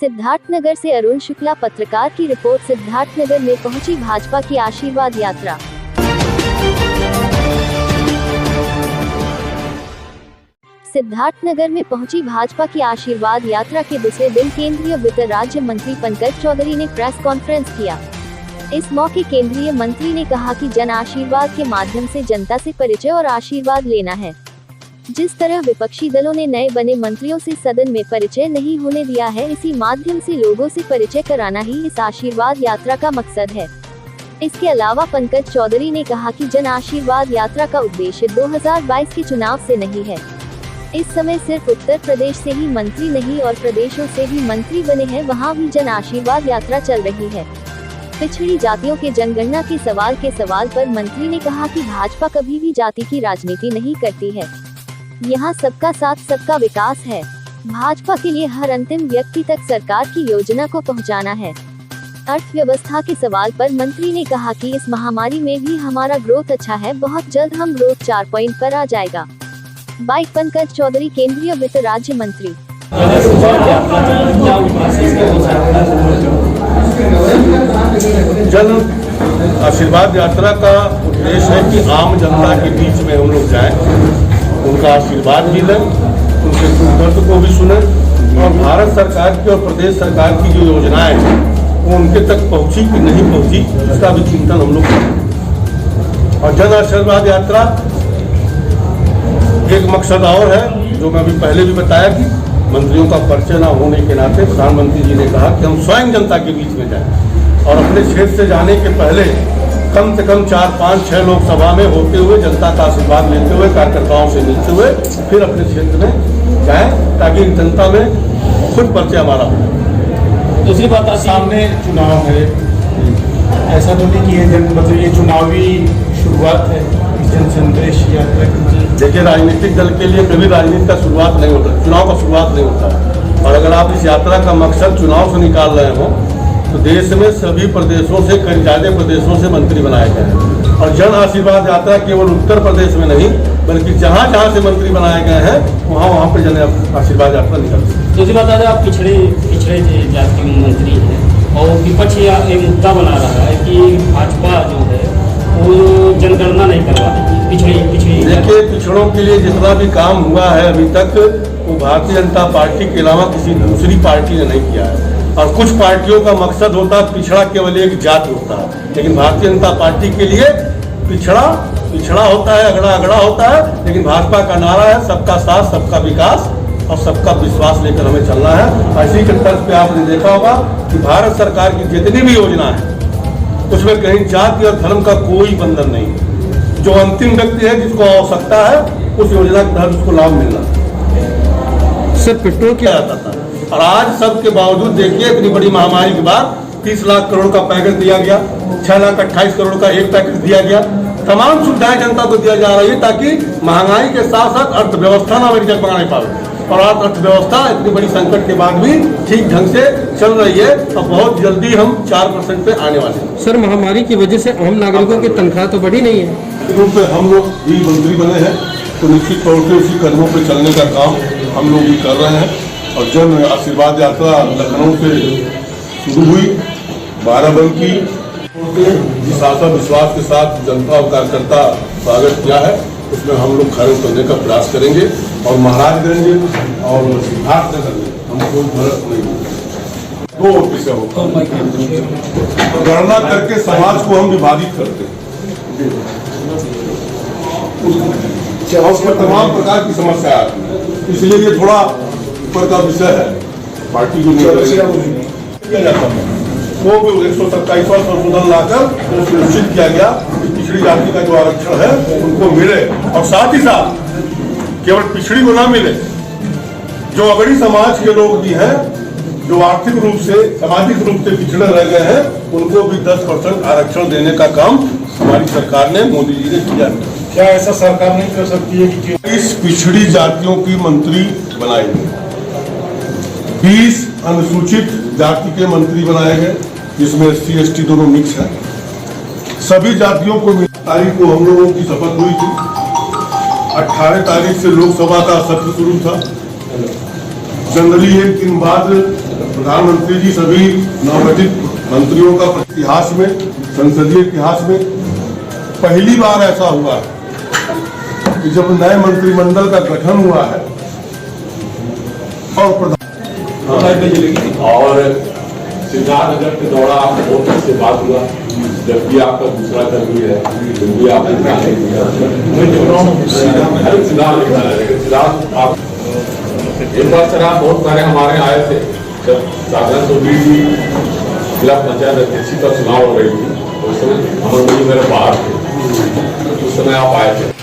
सिद्धार्थनगर से अरुण शुक्ला पत्रकार की रिपोर्ट। सिद्धार्थनगर में पहुंची भाजपा की आशीर्वाद यात्रा। सिद्धार्थनगर में पहुंची भाजपा की आशीर्वाद यात्रा के दूसरे दिन केंद्रीय वित्त राज्य मंत्री पंकज चौधरी ने प्रेस कॉन्फ्रेंस किया। इस मौके केंद्रीय मंत्री ने कहा कि जन आशीर्वाद के माध्यम से जनता से परिचय और आशीर्वाद लेना है। जिस तरह विपक्षी दलों ने नए बने मंत्रियों से सदन में परिचय नहीं होने दिया है, इसी माध्यम से लोगों से परिचय कराना ही इस आशीर्वाद यात्रा का मकसद है। इसके अलावा पंकज चौधरी ने कहा कि जन आशीर्वाद यात्रा का उद्देश्य 2022 के चुनाव से नहीं है। इस समय सिर्फ उत्तर प्रदेश से ही मंत्री नहीं और प्रदेशों से भी मंत्री बने हैं, वहां भी जन आशीर्वाद यात्रा चल रही है। पिछड़ी जातियों के जनगणना के सवाल पर मंत्री ने कहा कि भाजपा कभी भी जाति की राजनीति नहीं करती है। यहाँ सबका साथ सबका विकास है। भाजपा के लिए हर अंतिम व्यक्ति तक सरकार की योजना को पहुँचाना है। अर्थव्यवस्था के सवाल पर मंत्री ने कहा कि इस महामारी में भी हमारा ग्रोथ अच्छा है, बहुत जल्द हम ग्रोथ 4 पॉइंट पर आ जाएगा। बाइट पंकज चौधरी, केंद्रीय वित्त राज्य मंत्री। जन आशीर्वाद यात्रा का उद्देश्य है कि आम जनता के बीच में हम लोग जाएं, उनका आशीर्वाद भी लें, उनके सुख को भी सुने और भारत सरकार की और प्रदेश सरकार की जो योजनाएं हैं वो उनके तक पहुंची कि नहीं पहुंची, इसका भी चिंतन हम लोग करें। और जन आशीर्वाद यात्रा एक मकसद और है, जो मैं अभी पहले भी बताया कि मंत्रियों का परिचय न होने के नाते प्रधानमंत्री जी ने कहा कि हम स्वयं जनता के बीच में जाएं और अपने क्षेत्र से जाने के पहले कम से कम 4, 5, 6 लोकसभा में होते हुए जनता का आशीर्वाद लेते हुए, कार्यकर्ताओं से मिलते हुए फिर अपने क्षेत्र में जाएं, ताकि जनता में खुद परिचय हमारा हो। दूसरी बात, सामने चुनाव है, ऐसा तो नहीं कि मतलब ये चुनावी शुरुआत है जन संदेश यात्रा की। देखिए, राजनीतिक दल के लिए कभी राजनीति का शुरुआत नहीं होता, चुनाव का शुरुआत नहीं होता। और अगर आप इस यात्रा का मकसद चुनाव से निकाल रहे हो तो देश में सभी प्रदेशों से, कई ज़्यादा प्रदेशों से मंत्री बनाए गए हैं। और जन आशीर्वाद यात्रा केवल उत्तर प्रदेश में नहीं, बल्कि जहाँ जहाँ से मंत्री बनाए गए हैं वहाँ पर जन आशीर्वाद यात्रा निकलती है। दूसरी बात, आप पिछड़े जाति के मंत्री हैं और विपक्ष ये मुद्दा बना रहा है कि भाजपा जो है वो जनगणना नहीं करवा रही, पिछड़ी। देखिए, पिछड़ों के लिए जितना भी काम हुआ है अभी तक, वो भारतीय जनता पार्टी के अलावा किसी दूसरी पार्टी ने नहीं किया है। और कुछ पार्टियों का मकसद होता है पिछड़ा केवल एक जाति होता है, लेकिन भारतीय जनता पार्टी के लिए पिछड़ा होता है, अगड़ा होता है, लेकिन भाजपा का नारा है सबका साथ सबका विकास और सबका विश्वास लेकर हमें चलना है। ऐसी के तर्ज पे आपने देखा होगा कि भारत सरकार की जितनी भी योजना है उसमें कहीं जाति और धर्म का कोई बंधन नहीं है। जो अंतिम व्यक्ति है, जिसको आवश्यकता है, उस योजना के तहत उसको लाभ मिलना। सर, पेट्रोल किया जाता था और आज सबके बावजूद देखिए, इतनी बड़ी महामारी के बाद 30 लाख करोड़ का पैकेज दिया गया, 6,28,00,000 करोड़ का एक पैकेज दिया गया। तमाम सुविधाएं जनता को दिया जा रही है ताकि महंगाई के साथ साथ अर्थव्यवस्था ना मेरी जगमगा नहीं पाए। और अर्थव्यवस्था इतनी बड़ी संकट के बाद भी ठीक ढंग से चल रही है और बहुत जल्दी हम 4% पे आने वाले हैं। सर, महामारी की वजह से आम नागरिकों की तनख्वाह तो बढ़ी नहीं है। रूप में हम लोग भी मंत्री बने हैं तो निश्चित तौर से उसी कदमों पर चलने का काम हम लोग भी कर रहे हैं। और जन आशीर्वाद यात्रा लखनऊ से शुरू हुई, बाराबंकी जिस आशा विश्वास के साथ जनता और कार्यकर्ता स्वागत किया है, उसमें हम लोग खड़े करने का प्रयास करेंगे। और महाराजगंज और सिद्धार्थनगर में हम कोई फर्क नहीं, 2 विषय होता है। तो गणना करके समाज को हम विभाजित करते हैं, उसमें तमाम प्रकार की समस्या आती है, इसलिए ये थोड़ा ऊपर का विषय है। पार्टी जो किया जाता है वो 127वां संशोधन लाकर सुनिश्चित किया गया कि पिछड़ी जाति का जो आरक्षण है उनको मिले, और साथ ही साथ केवल पिछड़ी को ना मिले, जो अगड़ी समाज के लोग भी हैं, जो आर्थिक रूप से, सामाजिक रूप से पिछड़े रह गए हैं, उनको भी 10% आरक्षण देने का काम हमारी सरकार ने, मोदी जी ने किया। क्या ऐसा सरकार नहीं कर सकती है कि इस पिछड़ी जातियों की मंत्री बनाए गए, 20 अनुसूचित जाति के मंत्री बनाए गए, जिसमें SC ST दोनों मिक्स है। सभी जातियों को तारीख को हम लोगों की शपथ हुई थी। 18 तारीख से लोकसभा का सत्र शुरू था। जनरली एक दिन बाद प्रधानमंत्री जी सभी नवगठित मंत्रियों का इतिहास में, संसदीय इतिहास में पहली बार ऐसा हुआ है कि जब नए मंत्रिमंडल का गठन हुआ है और सिद्धार्थनगर के दौरा आप बहुत से बात हुआ, जबकि आपका दूसरा कर्मी है, भी आपने सिद्धार्थ आप एक बार सर आप बहुत सारे हमारे आए थे जब साधना चौधरी जी जिला पंचायत अध्यक्ष का चुनाव हो रही थी, उस समय अमर जी मेरे बाहर थे, उस समय आप आए थे।